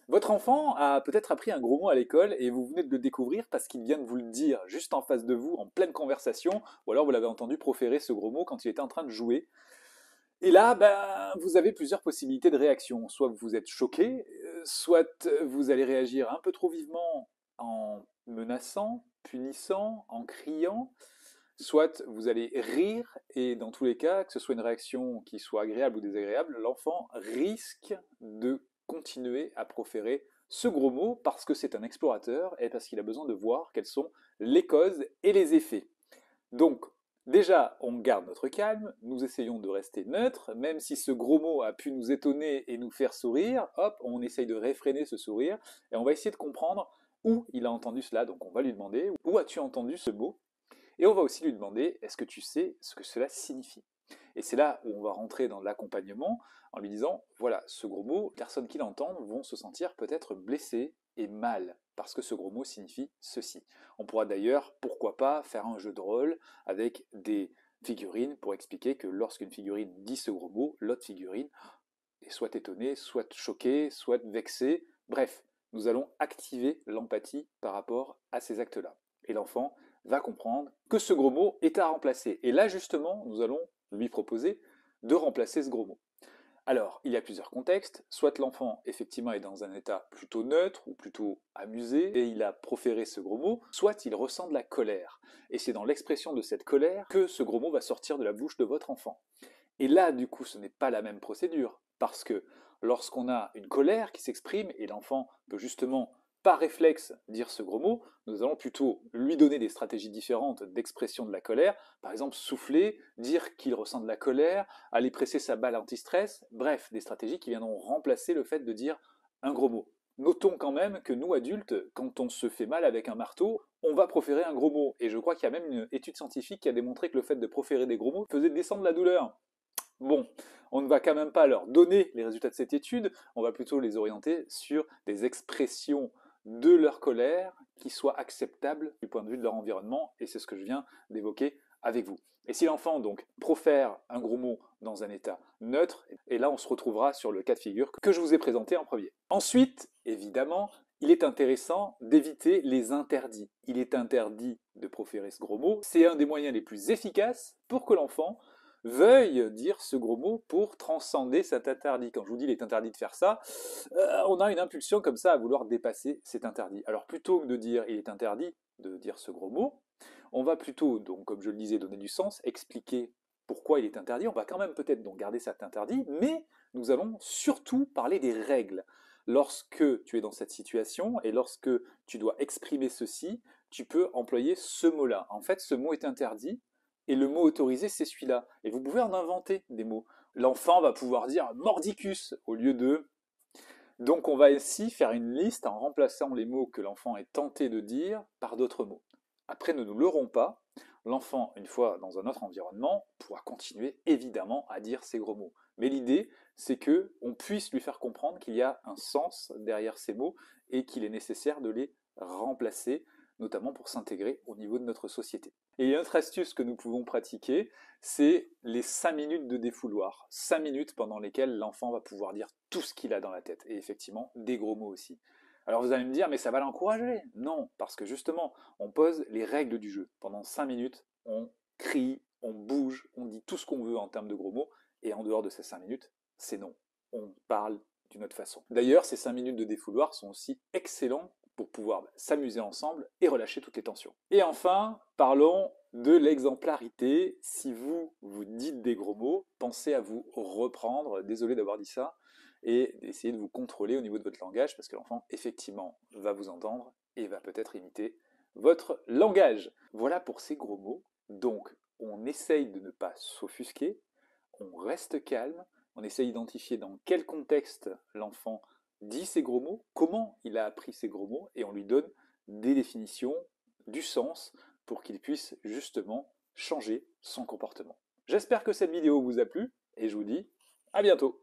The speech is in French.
Votre enfant a peut-être appris un gros mot à l'école et vous venez de le découvrir parce qu'il vient de vous le dire juste en face de vous, en pleine conversation, ou alors vous l'avez entendu proférer ce gros mot quand il était en train de jouer. Et là, ben, vous avez plusieurs possibilités de réaction. Soit vous êtes choqué, soit vous allez réagir un peu trop vivement en menaçant, punissant, en criant, soit vous allez rire, et dans tous les cas, que ce soit une réaction qui soit agréable ou désagréable, l'enfant risque de continuer à proférer ce gros mot parce que c'est un explorateur et parce qu'il a besoin de voir quelles sont les causes et les effets. Donc, déjà, on garde notre calme, nous essayons de rester neutres, même si ce gros mot a pu nous étonner et nous faire sourire, hop, on essaye de réfréner ce sourire, et on va essayer de comprendre où il a entendu cela. Donc on va lui demander, où as-tu entendu ce mot? Et on va aussi lui demander, est-ce que tu sais ce que cela signifie? Et c'est là où on va rentrer dans l'accompagnement en lui disant, voilà, ce gros mot, les personnes qui l'entendent vont se sentir peut-être blessées et mal, parce que ce gros mot signifie ceci. On pourra d'ailleurs, pourquoi pas, faire un jeu de rôle avec des figurines pour expliquer que lorsqu'une figurine dit ce gros mot, l'autre figurine est soit étonnée, soit choquée, soit vexée. Bref, nous allons activer l'empathie par rapport à ces actes-là. Et l'enfant va comprendre que ce gros mot est à remplacer. Et là, justement, nous allons lui proposer de remplacer ce gros mot. Alors, il y a plusieurs contextes. Soit l'enfant, effectivement, est dans un état plutôt neutre ou plutôt amusé et il a proféré ce gros mot, soit il ressent de la colère. Et c'est dans l'expression de cette colère que ce gros mot va sortir de la bouche de votre enfant. Et là, du coup, ce n'est pas la même procédure, parce que lorsqu'on a une colère qui s'exprime, et l'enfant peut justement, par réflexe, dire ce gros mot, nous allons plutôt lui donner des stratégies différentes d'expression de la colère, par exemple souffler, dire qu'il ressent de la colère, aller presser sa balle anti-stress, bref, des stratégies qui viendront remplacer le fait de dire un gros mot. Notons quand même que nous, adultes, quand on se fait mal avec un marteau, on va proférer un gros mot. Et je crois qu'il y a même une étude scientifique qui a démontré que le fait de proférer des gros mots faisait descendre la douleur. Bon, on ne va quand même pas leur donner les résultats de cette étude, on va plutôt les orienter sur des expressions de leur colère qui soient acceptables du point de vue de leur environnement, et c'est ce que je viens d'évoquer avec vous. Et si l'enfant donc profère un gros mot dans un état neutre, et là on se retrouvera sur le cas de figure que je vous ai présenté en premier. Ensuite, évidemment, il est intéressant d'éviter les interdits. Il est interdit de proférer ce gros mot, c'est un des moyens les plus efficaces pour que l'enfant veuille dire ce gros mot pour transcender cet interdit. Quand je vous dis il est interdit de faire ça, on a une impulsion comme ça à vouloir dépasser cet interdit. Alors plutôt que de dire il est interdit de dire ce gros mot, on va plutôt, donc comme je le disais, donner du sens, expliquer pourquoi il est interdit. On va quand même peut-être donc garder cet interdit, mais nous allons surtout parler des règles. Lorsque tu es dans cette situation et lorsque tu dois exprimer ceci, tu peux employer ce mot-là. En fait, ce mot est interdit, et le mot autorisé, c'est celui-là. Et vous pouvez en inventer des mots. L'enfant va pouvoir dire mordicus au lieu de. Donc on va ici faire une liste en remplaçant les mots que l'enfant est tenté de dire par d'autres mots. Après, ne nous leurrons pas. L'enfant, une fois dans un autre environnement, pourra continuer évidemment à dire ces gros mots. Mais l'idée, c'est que on puisse lui faire comprendre qu'il y a un sens derrière ces mots et qu'il est nécessaire de les remplacer, notamment pour s'intégrer au niveau de notre société. Et une autre astuce que nous pouvons pratiquer, c'est les 5 minutes de défouloir. 5 minutes pendant lesquelles l'enfant va pouvoir dire tout ce qu'il a dans la tête. Et effectivement, des gros mots aussi. Alors vous allez me dire, mais ça va l'encourager. Non, parce que justement, on pose les règles du jeu. Pendant 5 minutes, on crie, on bouge, on dit tout ce qu'on veut en termes de gros mots. Et en dehors de ces 5 minutes, c'est non. On parle d'une autre façon. D'ailleurs, ces 5 minutes de défouloir sont aussi excellents pour pouvoir s'amuser ensemble et relâcher toutes les tensions. Et enfin, parlons de l'exemplarité. Si vous vous dites des gros mots, pensez à vous reprendre, désolé d'avoir dit ça, et d'essayer de vous contrôler au niveau de votre langage, parce que l'enfant, effectivement, va vous entendre et va peut-être imiter votre langage. Voilà pour ces gros mots. Donc, on essaye de ne pas s'offusquer, on reste calme, on essaye d'identifier dans quel contexte l'enfant dit ces gros mots, comment il a appris ces gros mots, et on lui donne des définitions, du sens, pour qu'il puisse justement changer son comportement. J'espère que cette vidéo vous a plu, et je vous dis à bientôt.